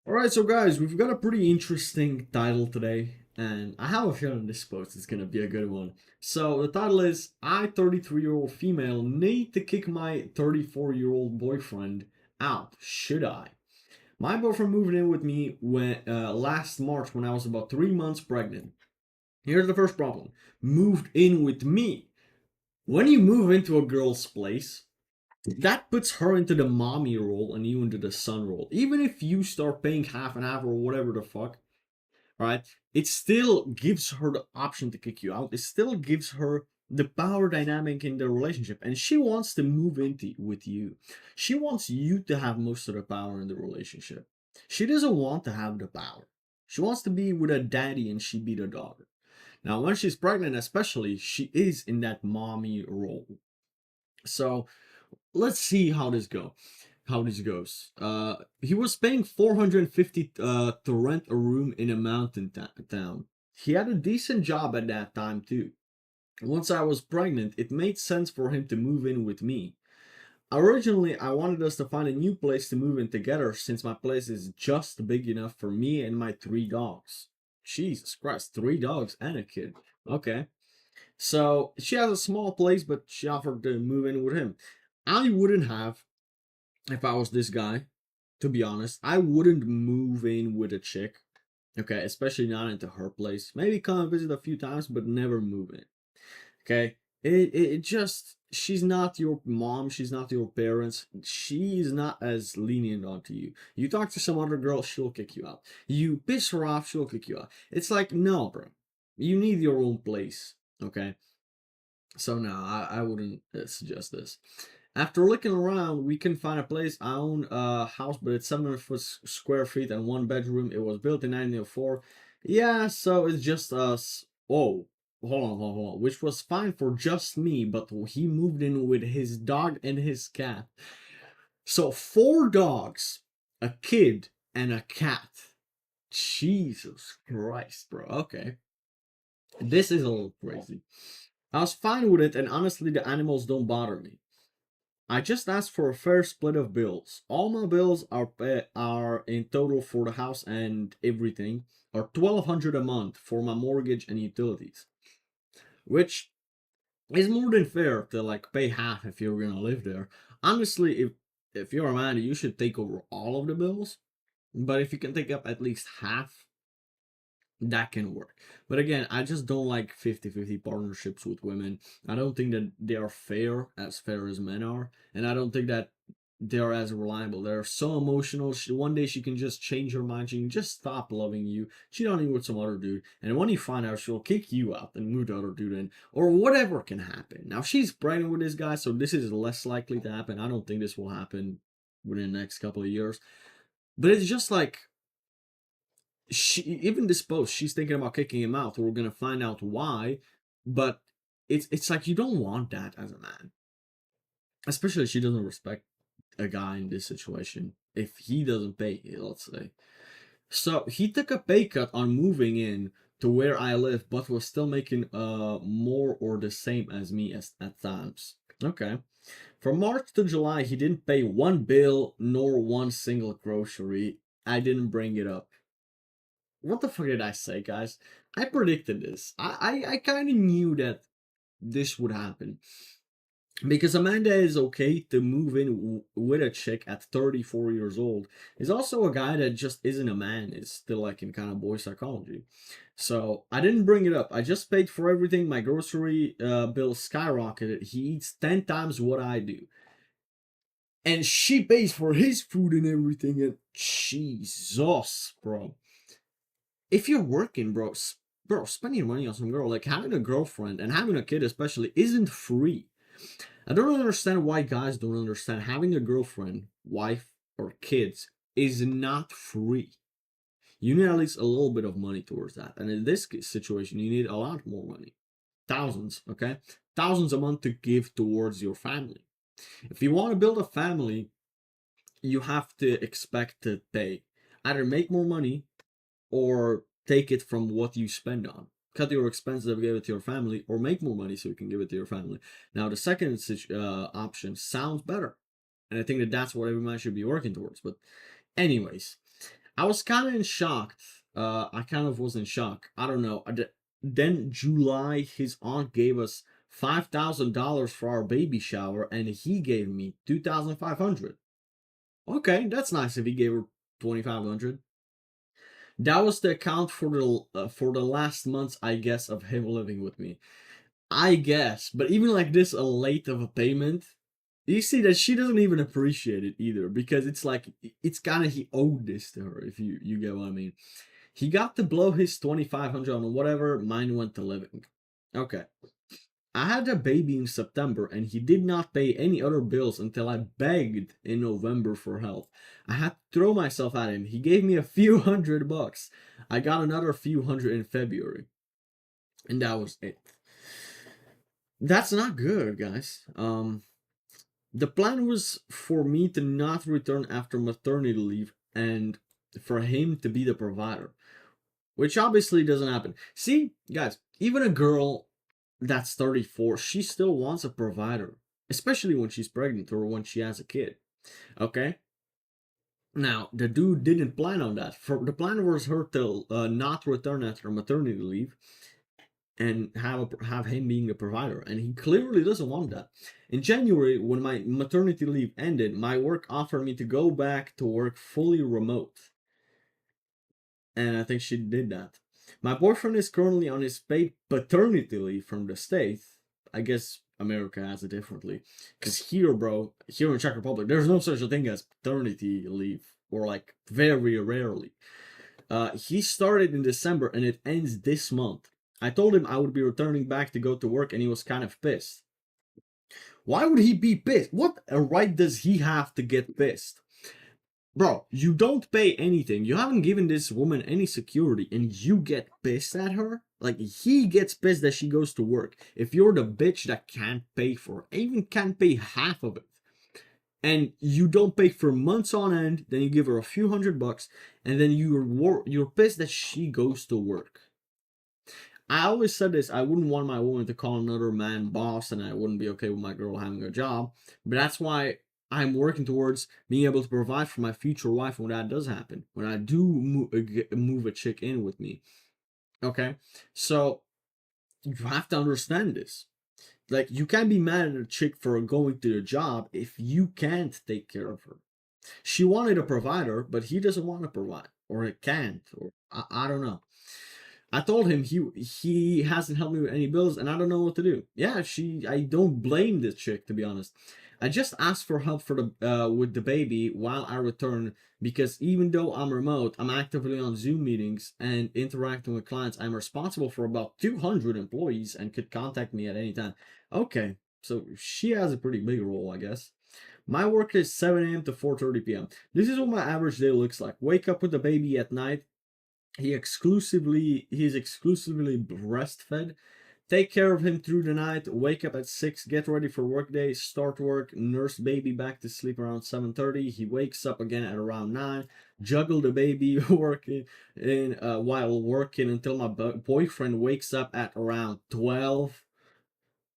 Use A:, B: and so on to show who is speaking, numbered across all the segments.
A: Alright, so guys, we've got a pretty interesting title today, and I have a feeling this post is gonna be a good one. So the title is I 33-year-old female need to kick my 34-year-old boyfriend out. Should I? My boyfriend moved in with me when last March when I was about 3 months pregnant. Here's the first problem. Moved in with me. When you move into a girl's place, that puts her into the mommy role and you into the son role. Even if you start paying half and half or whatever the fuck, right? It still gives her the option to kick you out. It still gives her the power dynamic in the relationship, and she wants to move into with you. She wants you to have most of the power in the relationship. She doesn't want to have the power. She wants to be with a daddy and she be the daughter. Now, when she's pregnant, especially, she is in that mommy role. So let's see how this goes. He was paying 450 to rent a room in a town. He had a decent job at that time too. Once I was pregnant, it made sense for him to move in with me. Originally, I wanted us to find a new place to move in together since my place is just big enough for me and my three dogs. Jesus Christ, three dogs and a kid. Okay. So she has a small place, but she offered to move in with him. I wouldn't have if I was this guy, to be honest. I wouldn't move in with a chick, okay, especially not into her place. Maybe come and visit a few times, but never move in, okay? It just, she's not your mom, she's not your parents, she's not as lenient onto you. You talk to some other girl, she'll kick you out. You piss her off, she'll kick you out. It's like, no, bro. You need your own place, okay? So no, I wouldn't suggest this. After looking around, we can find a place. I own a house, but it's 700 square feet and one bedroom. It was built in 1904. Yeah, so it's just us. Oh, hold on. Which was fine for just me, but he moved in with his dog and his cat. So four dogs, a kid, and a cat. Jesus Christ, bro. Okay. This is a little crazy. I was fine with it, and honestly, the animals don't bother me. I just asked for a fair split of bills. All my bills are in total for the house and everything are 1,200 a month for my mortgage and utilities, which is more than fair to like pay half if you're gonna live there. Honestly, if you're a man, you should take over all of the bills. But if you can take up at least half, that can work. But again, I just don't like 50-50 partnerships with women. I don't think that they are fair as men are, and I don't think that they're as reliable. They're so emotional. One day she can just change her mind. She can just stop loving you. She don't even with some other dude. And when you find out, she'll kick you out and move the other dude in. Or whatever can happen. Now, she's pregnant with this guy, so this is less likely to happen. I don't think this will happen within the next couple of years. But it's just like, she even this post, she's thinking about kicking him out. We're gonna find out why, but it's like you don't want that as a man, especially if she doesn't respect a guy in this situation. If he doesn't pay, let's say, so he took a pay cut on moving in to where I live, but was still making more or the same as me as at times. Okay. From March to July, he didn't pay one bill nor one single grocery. I didn't bring it up. What the fuck did I say, guys? I predicted this. I kind of knew that this would happen. Because Amanda is okay to move in with a chick at 34 years old. Is also a guy that just isn't a man. Is still like in kind of boy psychology. So I didn't bring it up. I just paid for everything. My grocery bill skyrocketed. He eats 10 times what I do. And she pays for his food and everything. And Jesus, bro, if you're working, bro, spending money on some girl, like having a girlfriend and having a kid especially, isn't free. I don't understand why guys don't understand having a girlfriend, wife, or kids is not free. You need at least a little bit of money towards that. And in this situation, you need a lot more money. Thousands, okay? Thousands a month to give towards your family. If you want to build a family, you have to expect to pay. Either make more money or take it from what you spend on. Cut your expenses and give it to your family, or make more money so you can give it to your family. Now, the second option sounds better, and I think that that's what every man should be working towards. But, anyways, I was kind of in shock. I kind of was in shock. I don't know. Then July, his aunt gave us $5,000 for our baby shower, and he gave me 2,500. Okay, that's nice if he gave her 2,500. That was the account for the last months, I guess, of him living with me. I guess, but even like this, a late of a payment, you see that she doesn't even appreciate it either, because it's like it's kind of he owed this to her, if you get what I mean. He got to blow his 2,500 on whatever, mine went to living. Okay. I had a baby in September and he did not pay any other bills until I begged in November for help. I had to throw myself at him. He gave me a few $100. I got another few hundred in February. And that was it. That's not good, guys. The plan was for me to not return after maternity leave and for him to be the provider, which obviously doesn't happen. See, guys, even a girl that's 34, she still wants a provider, especially when she's pregnant or when she has a kid. Okay? Now, the dude didn't plan on that. For the plan was her to not return after maternity leave and have him being the provider, and he clearly doesn't want that. In January, when my maternity leave ended, my work offered me to go back to work fully remote, and I think she did that. My boyfriend is currently on his paid paternity leave from the state. I guess America has it differently, because here, bro, here in Czech Republic, there's no such a thing as paternity leave, or like very rarely. He started in December and it ends this month. I told him I would be returning back to go to work, and he was kind of pissed. Why would he be pissed? What right does he have to get pissed? Bro, you don't pay anything. You haven't given this woman any security, and you get pissed at her? Like, he gets pissed that she goes to work. If you're the bitch that can't pay for it, even can't pay half of it, and you don't pay for months on end, then you give her a few $100, and then you're pissed that she goes to work. I always said this, I wouldn't want my woman to call another man boss, and I wouldn't be okay with my girl having a job. But that's why I'm working towards being able to provide for my future wife when that does happen. When I do move a chick in with me. Okay? So, you have to understand this. Like, you can't be mad at a chick for going to the job if you can't take care of her. She wanted a provider, but he doesn't want to provide. Or it can't. Or I don't know. I told him he hasn't helped me with any bills, and I don't know what to do. Yeah, I don't blame this chick, to be honest. I just asked for help for the with the baby while I return, because even though I'm remote, I'm actively on Zoom meetings and interacting with clients. I'm responsible for about 200 employees and could contact me at any time. Okay, so she has a pretty big role, I guess. My work is 7 a.m. to 4:30 p.m. This is what my average day looks like. Wake up with the baby at night. He's exclusively breastfed. Take care of him through the night. Wake up at 6, get ready for workday, start work, nurse baby back to sleep around 7:30. He wakes up again at around 9. Juggle the baby working while working until my boyfriend wakes up at around 12.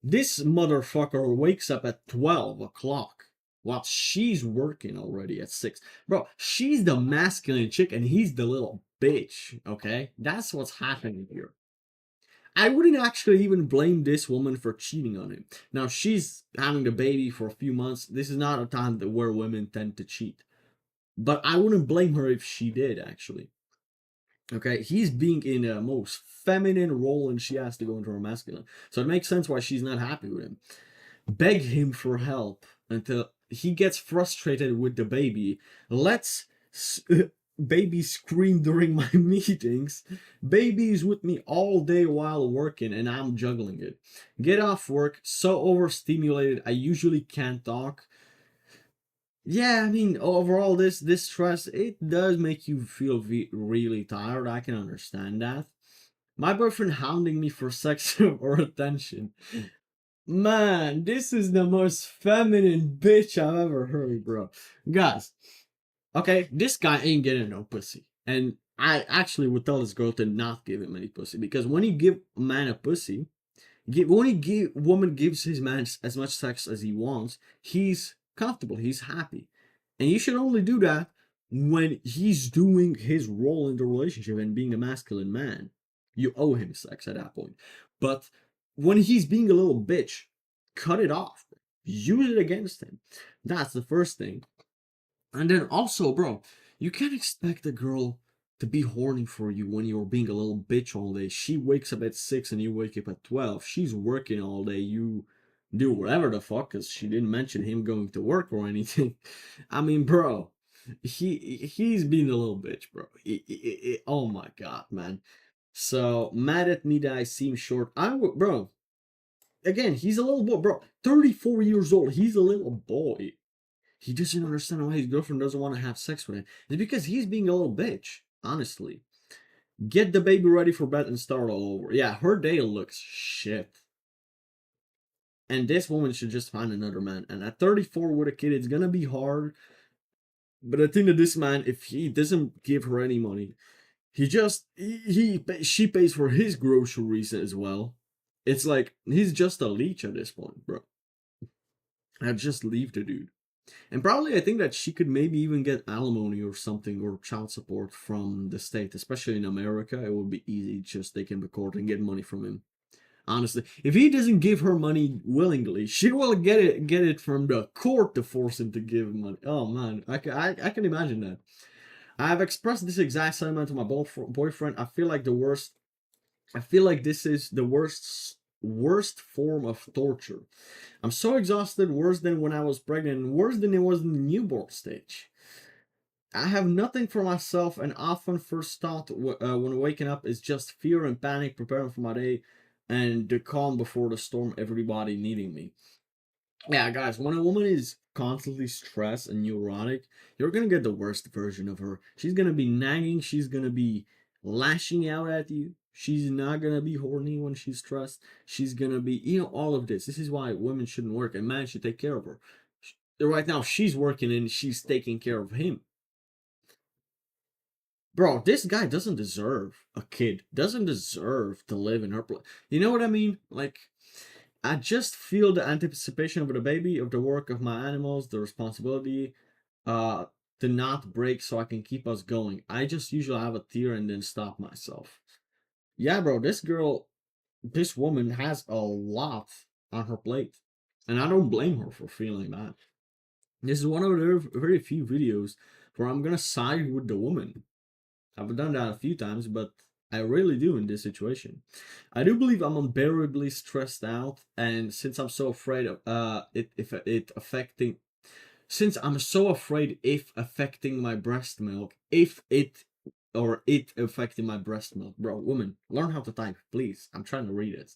A: This motherfucker wakes up at 12 o'clock while she's working already at 6. Bro, she's the masculine chick and he's the little bitch, okay? That's what's happening here. I wouldn't actually even blame this woman for cheating on him. Now, she's having the baby for a few months. This is not a time where women tend to cheat. But I wouldn't blame her if she did, actually. Okay, he's being in a most feminine role and she has to go into her masculine. So it makes sense why she's not happy with him. Beg him for help until he gets frustrated with the baby. Let's baby scream during my meetings. Baby is with me all day while working and I'm juggling it. Get off work, so overstimulated I usually can't talk. Yeah, I mean, overall, this stress, it does make you feel really tired. I can understand that. My boyfriend hounding me for sex or attention. Man, this is the most feminine bitch I've ever heard, bro. Guys, okay, this guy ain't getting no pussy. And I actually would tell this girl to not give him any pussy. Because when you give a man a pussy, woman gives his man as much sex as he wants, he's comfortable, he's happy. And you should only do that when he's doing his role in the relationship and being a masculine man, you owe him sex at that point. But when he's being a little bitch, cut it off. Use it against him. That's the first thing. And then also, bro, you can't expect a girl to be horny for you when you're being a little bitch all day. She wakes up at 6 and you wake up at 12. She's working all day. You do whatever the fuck, because she didn't mention him going to work or anything. I mean, bro, he's being a little bitch, bro. Oh my god, man. So mad at me that I seem short. Bro. Again, he's a little boy, bro. 34 years old. He's a little boy. He doesn't understand why his girlfriend doesn't want to have sex with him. It's because he's being a little bitch, honestly. Get the baby ready for bed and start all over. Yeah, her day looks shit. And this woman should just find another man. And at 34 with a kid, it's gonna be hard. But I think that this man, if he doesn't give her any money, she pays for his groceries as well. It's like he's just a leech at this point, bro. I'd just leave the dude. And probably I think that she could maybe even get alimony or something, or child support from the state, especially in America. It would be easy, just take him to court and get money from him. Honestly, if he doesn't give her money willingly, she will get it from the court to force him to give money. Oh man, I can imagine that. I have expressed this exact sentiment to my boyfriend. I feel like this is the worst form of torture. I'm so exhausted, worse than when I was pregnant, worse than it was in the newborn stage. I have nothing for myself, and often first thought when waking up is just fear and panic, preparing for my day, and the calm before the storm, everybody needing me. Yeah, guys, when a woman is constantly stressed and neurotic, you're gonna get the worst version of her. She's gonna be nagging, she's gonna be lashing out at you. She's not gonna be horny when she's stressed. She's gonna be, all of this. This is why women shouldn't work and man should take care of her. Right now, she's working and she's taking care of him. Bro, this guy doesn't deserve a kid. Doesn't deserve to live in her place. You know what I mean? Like, I just feel the anticipation of the baby, of the work of my animals, the responsibility to not break so I can keep us going. I just usually have a tear and then stop myself. Yeah, bro, this woman has a lot on her plate. And I don't blame her for feeling that. This is one of the very few videos where I'm gonna side with the woman. I've done that a few times, but I really do in this situation. I do believe I'm unbearably stressed out, and since I'm so afraid of it affecting, since I'm so afraid if affecting my breast milk, if it or it affecting my breast milk, bro, woman, learn how to type, please. I'm trying to read it.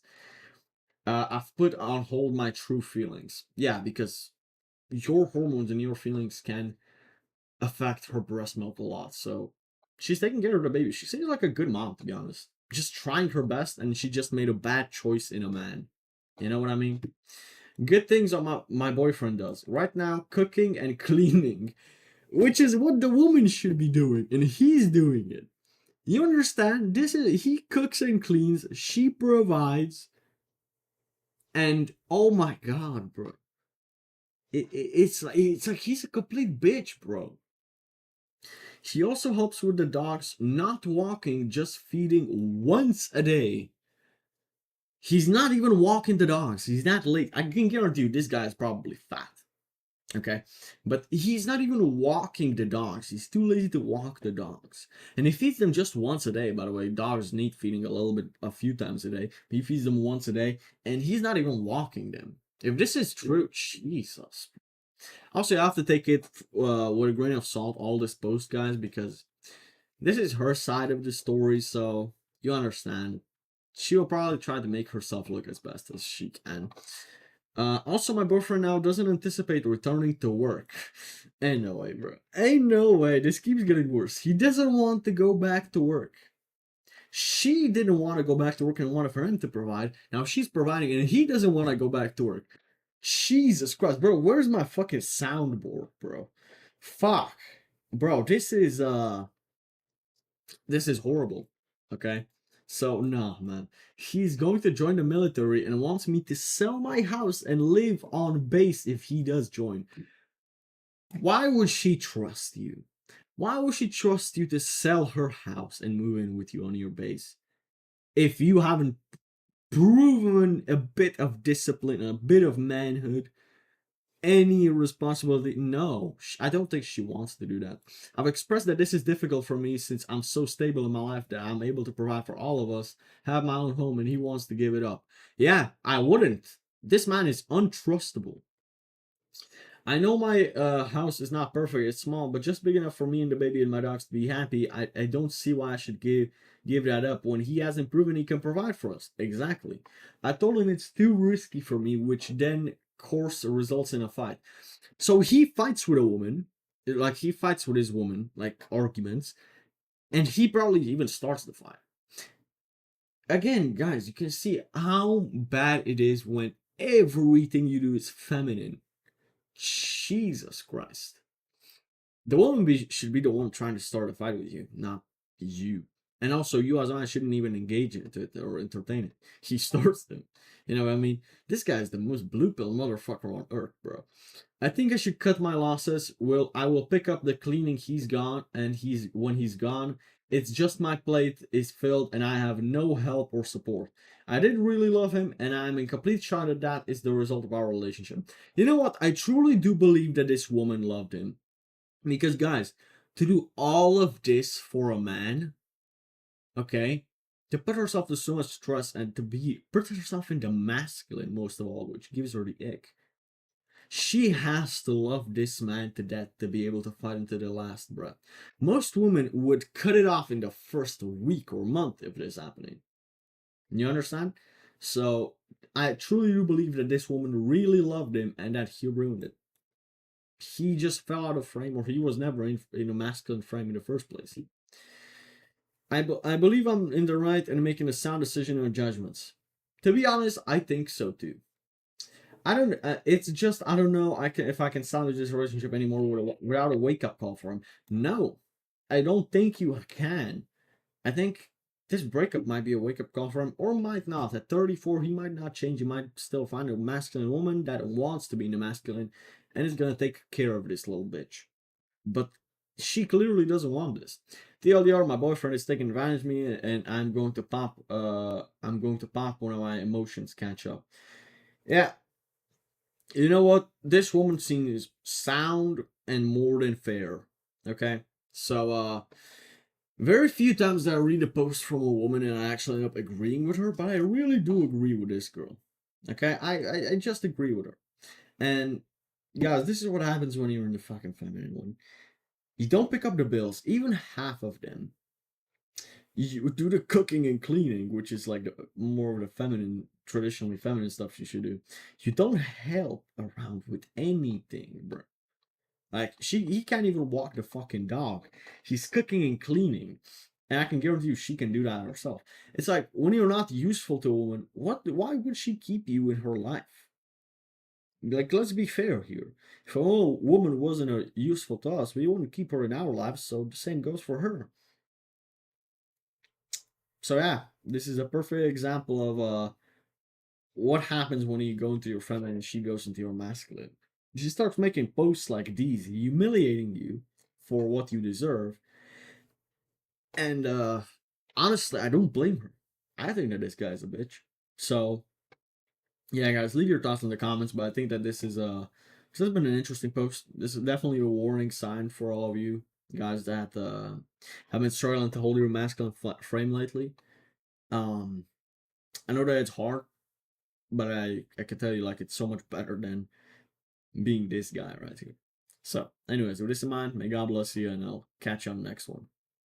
A: I've put on hold my true feelings. Yeah, because your hormones and your feelings can affect her breast milk a lot. So she's taking care of the baby. She seems like a good mom, to be honest. Just trying her best, and she just made a bad choice in a man. You know what I mean? Good things my boyfriend does. Right now, cooking and cleaning, which is what the woman should be doing, and he's doing it. You understand? He cooks and cleans, she provides, and oh my god, bro. It's like he's a complete bitch, bro. He also helps with the dogs not walking, just feeding once a day. He's not even walking the dogs. He's not late. I can guarantee you this guy is probably fat. Okay? But he's not even walking the dogs. He's too lazy to walk the dogs. And he feeds them just once a day, by the way. Dogs need feeding a few times a day. But he feeds them once a day, and he's not even walking them. If this is true, Jesus. Also, you have to take it with a grain of salt, all this post, guys, because this is her side of the story, so you understand. She will probably try to make herself look as best as she can. Also, my boyfriend now doesn't anticipate returning to work. Ain't no way, bro. Ain't no way. This keeps getting worse. He doesn't want to go back to work. She didn't want to go back to work and wanted for him to provide. Now she's providing, and he doesn't want to go back to work. Jesus Christ, bro, where's my fucking soundboard, bro? Fuck. Bro, this is horrible. Okay? So, nah, man. He's going to join the military and wants me to sell my house and live on base if he does join. Why would she trust you? Why would she trust you to sell her house and move in with you on your base if you haven't proven a bit of discipline, a bit of manhood, any responsibility? No, I don't think she wants to do that. I've expressed that this is difficult for me since I'm so stable in my life that I'm able to provide for all of us, have my own home, and he wants to give it up. Yeah, I wouldn't. This man is untrustable. I know my house is not perfect, it's small, but just big enough for me and the baby and my dogs to be happy. I don't see why I should give that up when he hasn't proven he can provide for us. Exactly. I told him it's too risky for me, which then course results in a fight. So he fights with a woman, like he fights with his woman, like arguments, and he probably even starts the fight. Again, guys, you can see how bad it is when everything you do is feminine. Jesus Christ. The woman should be the one trying to start a fight with you, not you. And also, you as a man shouldn't even engage in it or entertain it. He starts them. You know what I mean? This guy is the most blue pill motherfucker on earth, bro. I think I should cut my losses. I will pick up the cleaning he's gone, and when he's gone, it's just my plate is filled and I have no help or support. I didn't really love him, and I'm in complete shock that is the result of our relationship. You know what? I truly do believe that this woman loved him. Because, guys, to do all of this for a man, okay, to put herself to so much stress and put herself into masculine most of all, which gives her the ick. She has to love this man to death to be able to fight into the last breath. Most women would cut it off in the first week or month if this is happening. You understand? So I truly do believe that this woman really loved him and that he ruined it. He just fell out of frame, or he was never in a masculine frame in the first place. I believe I'm in the right and making a sound decision on judgments. To be honest, I think so too. I don't. It's just I don't know. If I can salvage this relationship anymore without a wake up call for him. No, I don't think you can. I think this breakup might be a wake up call for him, or might not. At 34, he might not change. He might still find a masculine woman that wants to be in the masculine, and is gonna take care of this little bitch. But she clearly doesn't want this. TLDR, my boyfriend is taking advantage of me, and I'm going to pop. I'm going to pop when my emotions catch up. Yeah, you know what? This woman seems sound and more than fair. Okay, so very few times that I read a post from a woman and I actually end up agreeing with her, but I really do agree with this girl. Okay, I just agree with her. And guys, this is what happens when you're in the fucking feminine one. You don't pick up the bills, even half of them. You do the cooking and cleaning, which is like more of the feminine, traditionally feminine stuff you should do. You don't help around with anything, bro. Like he can't even walk the fucking dog. She's cooking and cleaning, and I can guarantee you she can do that herself. It's like when you're not useful to a woman, why would she keep you in her life? Like, let's be fair here. If a woman wasn't useful to us, we wouldn't keep her in our lives. So the same goes for her. So yeah, this is a perfect example of what happens when you go into your feminine and she goes into your masculine. She starts making posts like these, humiliating you for what you deserve. And honestly, I don't blame her. I think that this guy's a bitch. So yeah, guys, leave your thoughts in the comments. But I think that this has been an interesting post. This is definitely a warning sign for all of you guys that have been struggling to hold your masculine frame lately. I know that it's hard, but I can tell you like it's so much better than being this guy right here. So, anyways, with this in mind, may God bless you, and I'll catch you on the next one.